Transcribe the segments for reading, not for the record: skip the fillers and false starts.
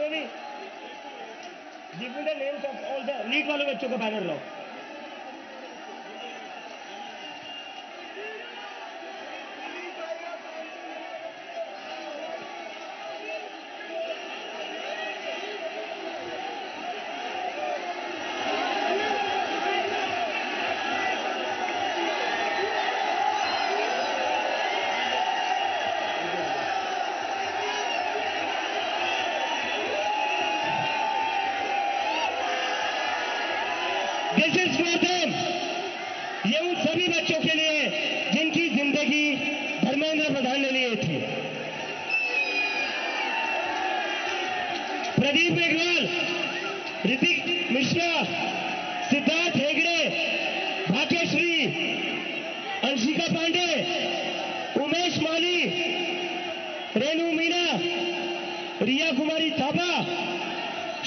Devi, give me the names of all the NEET वाले बच्चों का बैनर लाओ। This is for them. ये उन सभी बच्चों के लिए जिनकी जिंदगी धर्मेंद्र प्रधान ने लिए थी। प्रदीप मेघवाल, ऋतिक मिश्रा, सिद्धार्थ हेगड़े, भाग्यश्री, अंशिका पांडे, उमेश माली, रेणु मीना, रिया कुमारी थापा,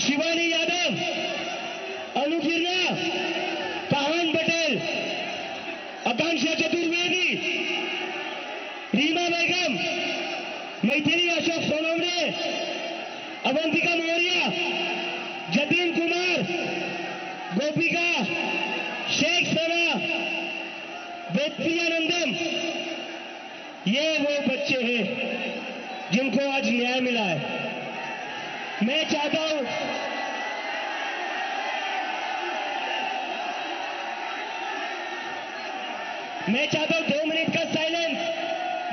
शिवानी यादव, अनुकीर्णा, काहन पटेल, आकांक्षा चतुर्वेदी, रीमा बेगम, मैथिली अशोक सोनवणे, अवंतिका मौर्य, जतिन कुमार, गोपिका, शेख सना, वेत्रियानंदम, ये वो बच्चे हैं जिनको आज न्याय मिला है। मैं चाहता हूं मैं चाहता हूं 2 मिनट का साइलेंस,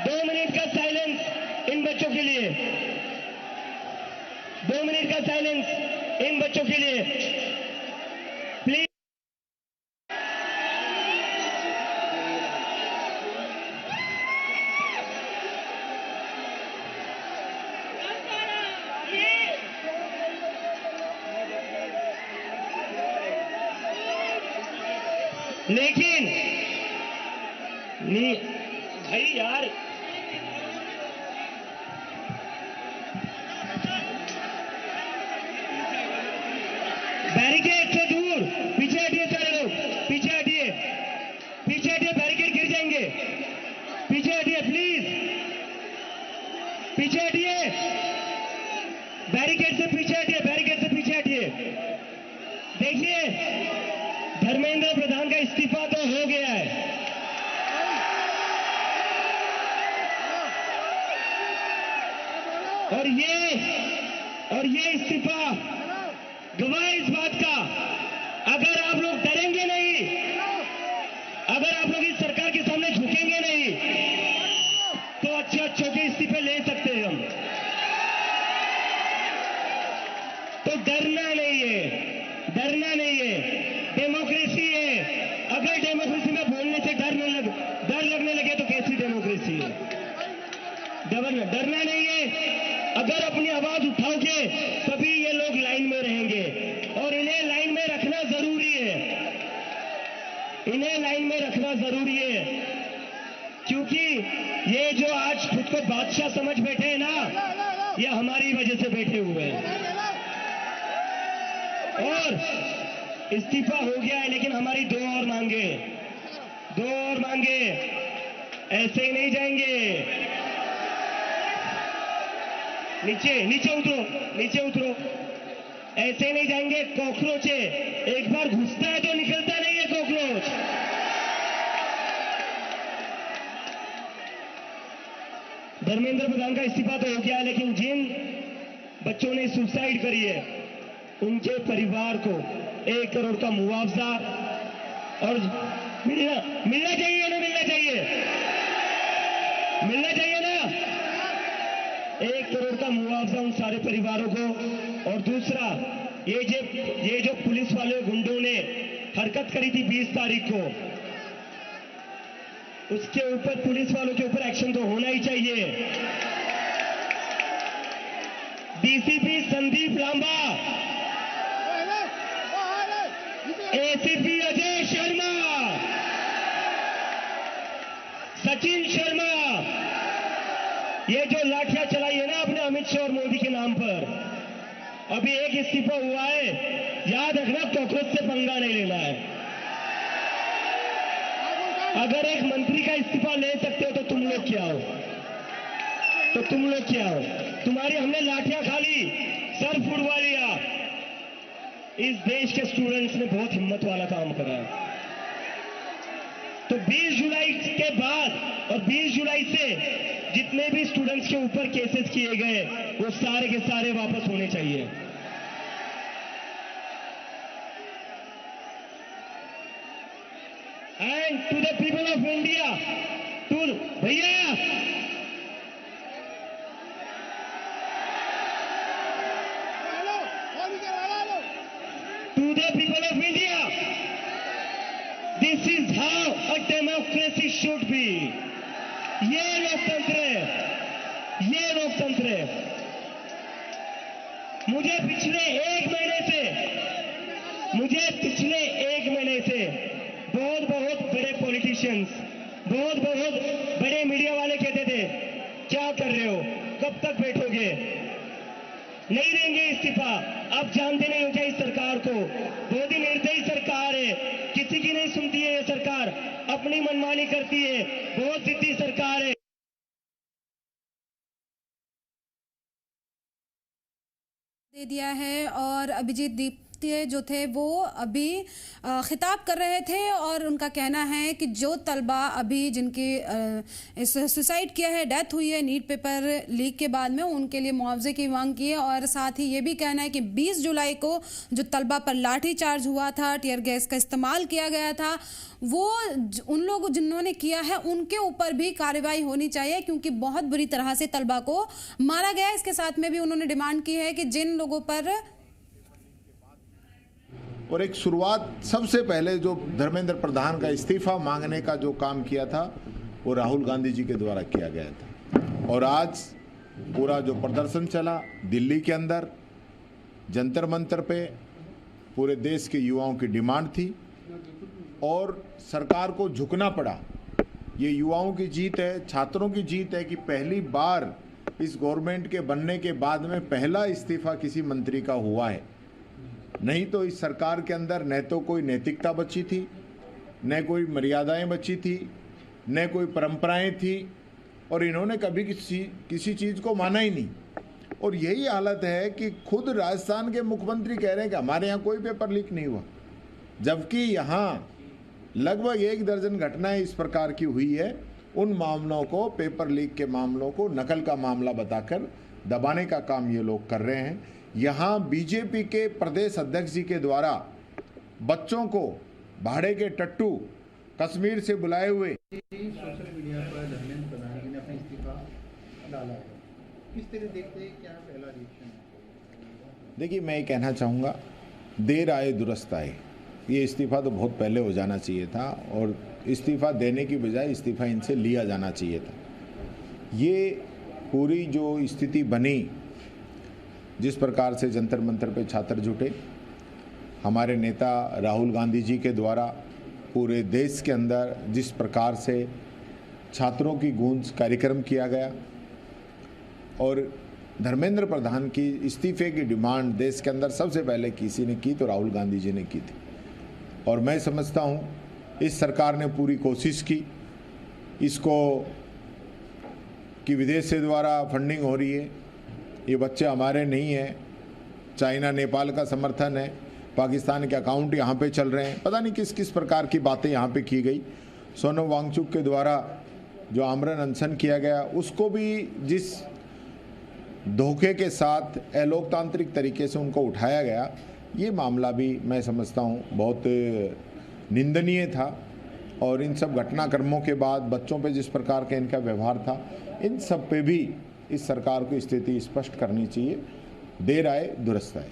2 मिनट का साइलेंस इन बच्चों के लिए, 2 मिनट का साइलेंस इन बच्चों के लिए प्लीज। लेकिन नहीं भाई यार, बैरिकेड से दूर पीछे हटिए, सारे लोग पीछे हटिए, पीछे हटिए, बैरिकेड गिर जाएंगे, पीछे हटिए प्लीज, पीछे हटिए, बैरिकेड से पीछे हटिए, बैरिकेड से पीछे हटिए। देखिए, धर्मेंद्र प्रधान का इस्तीफा तो हो गया है, और ये इस्तीफा गवाह इस बात का, अगर आप लोग डरेंगे नहीं, अगर आप लोग इस सरकार के सामने झुकेंगे नहीं, तो अच्छे के इस्तीफे ले सकते हैं हम। तो डरना नहीं है, डरना नहीं है, डेमोक्रेसी है। अगर डेमोक्रेसी में बोलने से डर लगने लगे तो कैसी डेमोक्रेसी है? डरना नहीं है। अगर अपनी आवाज उठाओगे तभी ये लोग लाइन में रहेंगे, और इन्हें लाइन में रखना जरूरी है, इन्हें लाइन में रखना जरूरी है, क्योंकि ये जो आज खुद को बादशाह समझ बैठे हैं ना, ये हमारी वजह से बैठे हुए हैं। और इस्तीफा हो गया है, लेकिन हमारी 2 और मांगे, 2 और मांगे, ऐसे ही नहीं जाएंगे। नीचे उतरो, ऐसे नहीं जाएंगे। कॉकरोच है, एक बार घुसता है तो निकलता नहीं है कॉकरोच। धर्मेंद्र प्रधान का इस्तीफा तो हो गया, लेकिन जिन बच्चों ने सुसाइड करी है उनके परिवार को 1 करोड़ का मुआवजा और मिलना चाहिए ना, मिलना चाहिए ना, 1 करोड़ का मुआवजा उन सारे परिवारों को। और दूसरा, ये जो पुलिस वाले गुंडों ने हरकत करी थी 20 तारीख को, उसके ऊपर, पुलिस वालों के ऊपर एक्शन तो होना ही चाहिए। डीसीपी संदीप लांबा, एसीपी अजय शर्मा, सचिन शर्मा, ये जो लाठियां चलाई है ना अपने अमित शाह और मोदी के नाम पर, अभी एक इस्तीफा हुआ है, याद रखना, कॉकरोच से पंगा नहीं लेना है। अगर एक मंत्री का इस्तीफा ले सकते हो तो तुम लोग क्या हो? तो तुम लोग क्या हो? तुम्हारी हमने लाठियां खा ली, सर फुड़वा लिया। इस देश के स्टूडेंट्स ने बहुत हिम्मत वाला काम करा है। तो 20 जुलाई के बाद और 20 जुलाई से जितने भी स्टूडेंट्स के ऊपर केसेस किए गए वो सारे के सारे वापस होने चाहिए। And to the people of India, to भैया to the people of India, this is how a democracy should be. ये लोकतंत्र है, ये लोकतंत्र है। मुझे पिछले एक महीने से बहुत बड़े पॉलिटिशियंस, बहुत बड़े मीडिया वाले कहते थे क्या कर रहे हो, कब तक बैठोगे, नहीं देंगे इस्तीफा। आप जानते नहीं हो क्या इस सरकार को? बहुत ही निर्दयी सरकार है, किसी की नहीं सुनती है ये सरकार, अपनी मनमानी करती है, बहुत जिद्दी सरकार है। दे दिया है और अभिजीत दीप्ति जो थे वो अभी खिताब कर रहे थे और उनका कहना है कि जो तलबा अभी जिनकी इस सुसाइड किया है, डेथ हुई है नीट पेपर लीक के बाद में, उनके लिए मुआवजे की मांग की है। और साथ ही ये भी कहना है कि 20 जुलाई को जो तलबा पर लाठी चार्ज हुआ था, टीयर गैस का इस्तेमाल किया गया था, वो उन लोग जिन्होंने किया है उनके ऊपर भी कार्रवाई होनी चाहिए, क्योंकि बहुत बुरी तरह से तलबा को मारा गया। इसके साथ में भी उन्होंने डिमांड की है कि जिन लोगों पर और एक शुरुआत सबसे पहले जो धर्मेंद्र प्रधान का इस्तीफा मांगने का जो काम किया था वो राहुल गांधी जी के द्वारा किया गया था। और आज पूरा जो प्रदर्शन चला दिल्ली के अंदर जंतर मंतर पे, पूरे देश के युवाओं की डिमांड थी और सरकार को झुकना पड़ा। ये युवाओं की जीत है, छात्रों की जीत है कि पहली बार इस गवर्नमेंट के बनने के बाद में पहला इस्तीफा किसी मंत्री का हुआ है। नहीं तो इस सरकार के अंदर न तो कोई नैतिकता बची थी, न कोई मर्यादाएं बची थी, न कोई परंपराएं थी, और इन्होंने कभी किसी चीज़ को माना ही नहीं। और यही हालत है कि खुद राजस्थान के मुख्यमंत्री कह रहे हैं कि हमारे यहाँ कोई पेपर लीक नहीं हुआ, जबकि यहाँ लगभग 1 दर्जन घटनाएं इस प्रकार की हुई है। उन मामलों को, पेपर लीक के मामलों को नकल का मामला बताकर दबाने का काम ये लोग कर रहे हैं। यहाँ बीजेपी के प्रदेश अध्यक्ष जी के द्वारा बच्चों को भाड़े के टट्टू कश्मीर से बुलाए हुए सोशल मीडिया पर धर्मेंद्र प्रधान जी ने अपना इस्तीफा डाला है, किस तरह देखते हैं, क्या पहला रिएक्शन है? देखिए, मैं ये कहना चाहूँगा, देर आए दुरुस्त आए। ये इस्तीफा तो बहुत पहले हो जाना चाहिए था और इस्तीफा देने की बजाय इस्तीफा इनसे लिया जाना चाहिए था। ये पूरी जो स्थिति बनी, जिस प्रकार से जंतर मंतर पे छात्र जुटे, हमारे नेता राहुल गांधी जी के द्वारा पूरे देश के अंदर जिस प्रकार से छात्रों की गूंज कार्यक्रम किया गया और धर्मेंद्र प्रधान की इस्तीफे की डिमांड देश के अंदर सबसे पहले किसी ने की तो राहुल गांधी जी ने की थी। और मैं समझता हूँ इस सरकार ने पूरी कोशिश की इसको कि विदेश से द्वारा फंडिंग हो रही है, ये बच्चे हमारे नहीं हैं, चाइना नेपाल का समर्थन है, पाकिस्तान के अकाउंट यहाँ पे चल रहे हैं, पता नहीं किस किस प्रकार की बातें यहाँ पे की गई। सोनम वांगचुक के द्वारा जो आमरण अनशन किया गया, उसको भी जिस धोखे के साथ अलोकतांत्रिक तरीके से उनको उठाया गया, ये मामला भी मैं समझता हूँ बहुत निंदनीय था। और इन सब घटनाक्रमों के बाद बच्चों पे जिस प्रकार का इनका व्यवहार था, इन सब पे भी इस सरकार को स्थिति स्पष्ट करनी चाहिए। देर आए दुरुस्त आए।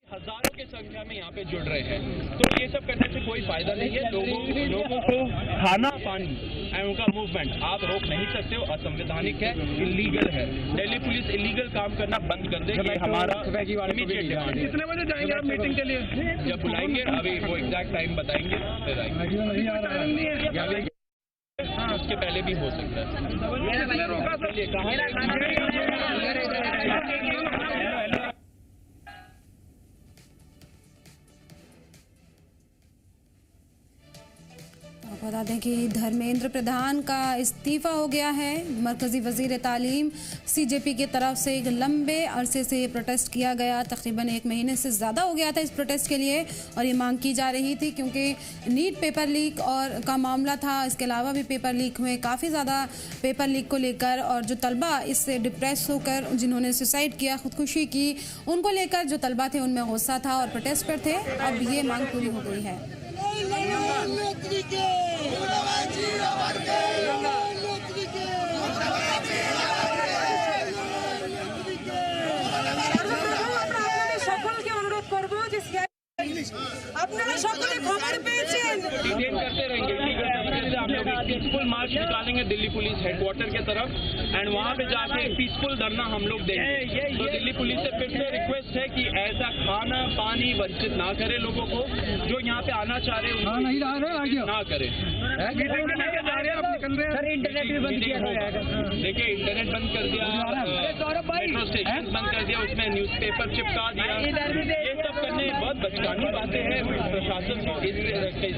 हजारों की संख्या में यहाँ पे जुड़ रहे हैं, तो ये सब करने से कोई फायदा नहीं है। लोगों को खाना पानी एंड उनका मूवमेंट आप रोक नहीं सकते हो, असंवैधानिक है, इलीगल है। दिल्ली पुलिस इलीगल काम करना बंद कर दे, ये हमारा इमीडिएट डिमांड है। कितने बजे जाएंगे आप मीटिंग के लिए? जब बुलाएंगे, अभी वो एग्जैक्ट टाइम बताएंगे, फिर आएंगे। उसके पहले भी हो सकता है। बहुत बता दें कि धर्मेंद्र प्रधान का इस्तीफ़ा हो गया है। मरकज़ी वज़ीर तालीम सीजेपी की तरफ से एक लंबे अरसे से प्रोटेस्ट किया गया, तकरीबन 1 महीने से ज़्यादा हो गया था इस प्रोटेस्ट के लिए, और ये मांग की जा रही थी क्योंकि नीट पेपर लीक और का मामला था। इसके अलावा भी पेपर लीक हुए काफ़ी ज़्यादा पेपर लीक को लेकर, और जो तलबा इससे डिप्रेस होकर जिन्होंने सुसाइड किया, खुदकुशी की, उनको लेकर जो तलबा थे उनमें गुस्सा था और प्रोटेस्ट पर थे। अब ये मांग पूरी हो गई है। আপনারা সকলে খবর পেয়েছেন। डिटेन करते रहेंगे लीगल तरीके से। हम लोग एक पीसफुल मार्च निकालेंगे दिल्ली पुलिस हेडक्वार्टर के तरफ, एंड वहाँ पे जाके पीसफुल धरना हम लोग देंगे। तो दिल्ली पुलिस से फिर से रिक्वेस्ट है कि ऐसा खाना पानी वंचित ना करे लोगों को, जो यहाँ पे आना चाह रहे हैं ना करे। सर इंटरनेट भी बंद किया गया है। देखिए इंटरनेट बंद कर दिया, मेट्रो स्टेशन बंद कर दिया, उसमें न्यूज़पेपर चिपका दिया। ये सब करने बहुत बचकानी बातें हैं। प्रशासन को इस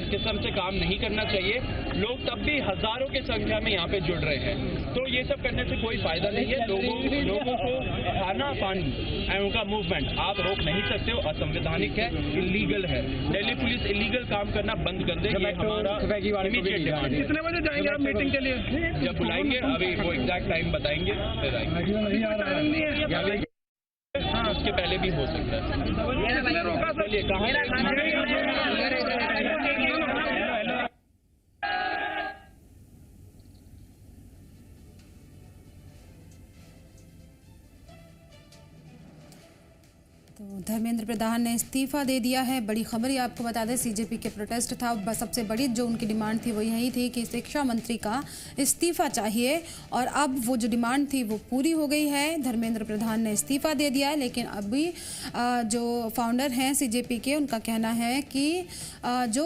किस्म से काम नहीं करना चाहिए। लोग तब भी हजारों की संख्या में यहाँ पे जुड़ रहे हैं, तो ये सब करने से कोई फायदा नहीं है। लोगों को खाना पानी एंड उनका मूवमेंट आप रोक नहीं सकते हो, असंवैधानिक है, इलीगल है। दिल्ली पुलिस इलीगल काम करना बंद कर दे, ये हमारा इमीडिएट डिमांड है। कितने बजे जाएंगे आप मीटिंग के लिए? जब बुलाएंगे अभी वो एग्जैक्ट टाइम बताएंगे, फिर आएंगे। हाँ, उसके पहले भी हो सकता है। चलिए कहाँ तो धर्मेंद्र प्रधान ने इस्तीफ़ा दे दिया है। बड़ी खबर ये आपको बता दें, सीजेपी के प्रोटेस्ट था, बस सबसे बड़ी जो उनकी डिमांड थी वो यही थी कि शिक्षा मंत्री का इस्तीफ़ा चाहिए, और अब वो जो डिमांड थी वो पूरी हो गई है। धर्मेंद्र प्रधान ने इस्तीफ़ा दे दिया है, लेकिन अभी जो फाउंडर हैं सीजेपी के, उनका कहना है कि जो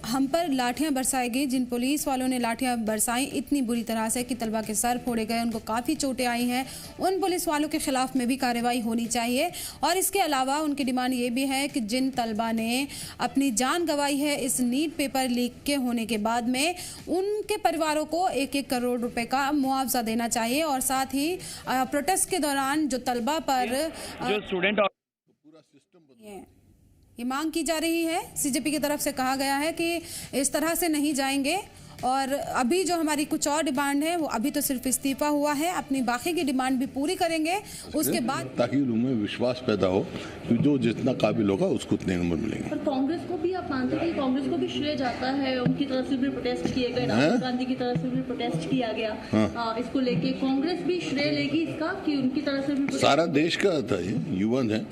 हम पर लाठियाँ बरसाएगी, जिन पुलिस वालों ने लाठियाँ बरसाई इतनी बुरी तरह से कि तलबा के सर फोड़े गए, उनको काफ़ी चोटें आई हैं, उन पुलिस वालों के खिलाफ में भी कार्रवाई होनी चाहिए। और इसके अलावा उनकी डिमांड ये भी है कि जिन तलबा ने अपनी जान गंवाई है इस नीट पेपर लीक के होने के बाद में, उनके परिवारों को 1-1 करोड़ रुपए का मुआवजा देना चाहिए। और साथ ही प्रोटेस्ट के दौरान जो तलबा पर जो स्टूडेंट ये मांग की जा रही है, सीजेपी की तरफ से कहा गया है कि इस तरह से नहीं जाएंगे। और अभी जो हमारी कुछ और डिमांड है वो अभी तो सिर्फ इस्तीफा हुआ है, अपनी बाकी की डिमांड भी पूरी करेंगे उसके बाद, ताकि उनमें विश्वास पैदा हो कि जो जितना काबिल होगा उसको उतने नंबर मिलेंगे। पर कांग्रेस को भी आप मानते हैं कि कांग्रेस को भी श्रेय जाता है, उनकी तरफ से भी प्रोटेस्ट किए गए, राहुल गांधी की तरफ से भी प्रोटेस्ट किया गया, इसको लेके कांग्रेस भी श्रेय लेगी इसका कि उनकी तरफ से भी? सारा देश का था, ये युवा है।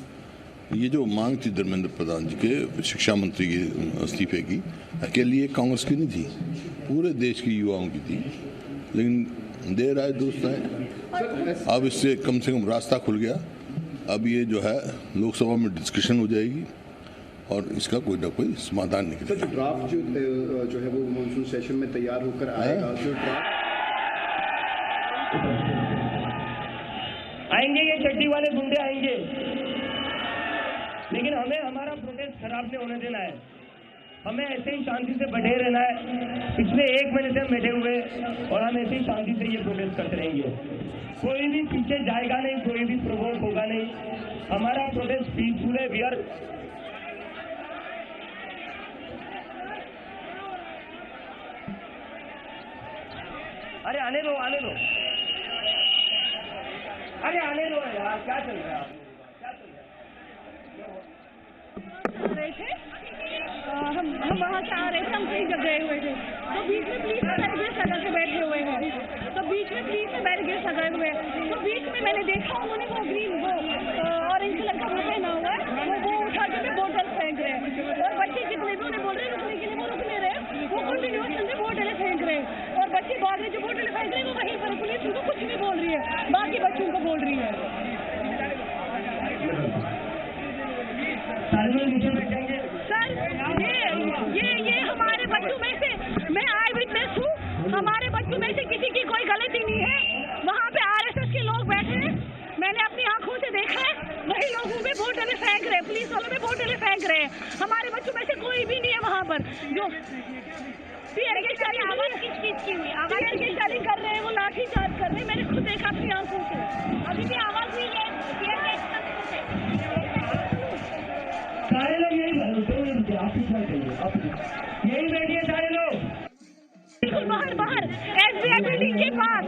ये जो मांग थी धर्मेंद्र प्रधान जी के शिक्षा मंत्री के इस्तीफे की, अकेले ये कांग्रेस की नहीं थी, पूरे देश की युवाओं की थी, लेकिन देर आए दुरुस्त आए। अब इससे कम से कम रास्ता खुल गया। अब ये जो है लोकसभा में डिस्कशन हो जाएगी और इसका कोई ना कोई समाधान निकलेगा। जो ड्राफ्ट जो है वो मानसून सेशन में तैयार होकर आएगा, जो ड्राफ्ट आएंगे, ये चड्डी वाले गुंडे आएंगे, लेकिन हमें हमारा प्रोटेस्ट खराब नहीं होने देना है। हमें ऐसे ही शांति से बैठे रहना है। पिछले 1 महीने से हम बैठे हुए और हम ऐसे ही शांति से ये प्रोटेस्ट करते रहेंगे। कोई भी पीछे जाएगा नहीं, कोई भी प्रोवोक होगा नहीं। हमारा प्रोटेस्ट पीसफुल है। वी आर अरे आने दो, आने दो, अरे आने दो यार, क्या चल रहा है? हम वहाँ से आ रहे थे, हम कहीं जब गए हुए थे, तो बीच में पुलिस में बैरिकेड लगा के बैठे हुए हैं, तो बीच में पुलिस में बैरिकेड लगाए हुए हैं, तो बीच में मैंने देखा उन्होंने वो ग्रीन वो ऑरेंज कलर का वो पहना हुआ है, वो उठा के बोतल फेंक रहे हैं, और बच्चे जितने भी उन्हें बोल रहे हैं रुकने के लिए, वो रुक नहीं रहे, वो कंटिन्यूअस से बोतलें फेंक रहे हैं, और बच्चे बाद में जो बोतलें फेंक रहे हैं वो वहीं पर पुलिस उनको कुछ नहीं बोल रही है, बाकी बच्चों को बोल रही है। ये हमारे बच्चों में से, मैं आई विटनेस हूँ, हमारे बच्चों में से किसी की कोई गलती नहीं है। वहाँ पे आरएसएस के लोग बैठे हैं, मैंने अपनी आंखों से देखा है, वही लोगों में बोतलें फेंक रहे हैं, पुलिस वालों में बोतलें फेंक रहे हैं। हमारे बच्चों में से कोई भी नहीं है वहाँ पर जो आवाज किस चीज की हुई? आवाज की शेयरिंग कर रहे हैं, वो लाठी चार्ज कर रहे हैं, मैंने खुद देखा अपनी आंखों से। अभी भी आवाज हुई है, सारे लोग यही बैठिए, सारे लोग बिल्कुल बाहर बाहर SBI बिल्डिंग के पास,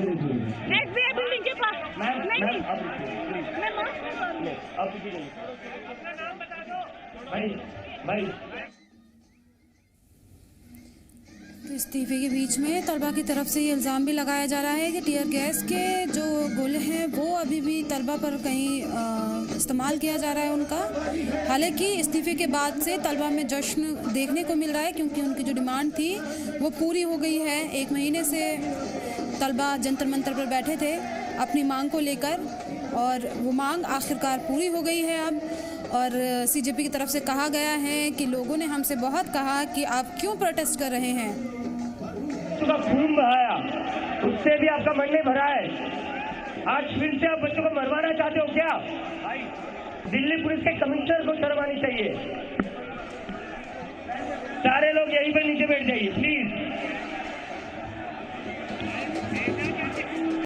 SBI बिल्डिंग के पास। नहीं मैं माफ कर रहा हूँ। अपना नाम बता दो भाई। तो इस्तीफे के बीच में तलबा की तरफ से ये इल्ज़ाम भी लगाया जा रहा है कि टीयर गैस के जो गोले हैं वो अभी भी तलबा पर कहीं इस्तेमाल किया जा रहा है उनका। हालांकि इस्तीफे के बाद से तलबा में जश्न देखने को मिल रहा है, क्योंकि उनकी जो डिमांड थी वो पूरी हो गई है। 1 महीने से तलबा जंतर मंतर पर बैठे थे अपनी मांग को लेकर, और वो मांग आखिरकार पूरी हो गई है अब। और CJP की तरफ से कहा गया है कि लोगों ने हमसे बहुत कहा कि आप क्यों प्रोटेस्ट कर रहे हैं। का खून बहाया, उससे भी आपका मन नहीं भरा है। आज फिर से आप बच्चों को मरवाना चाहते हो क्या? दिल्ली पुलिस के कमिश्नर को शर्म आनी चाहिए। सारे लोग यहीं पर नीचे बैठ जाइए प्लीज।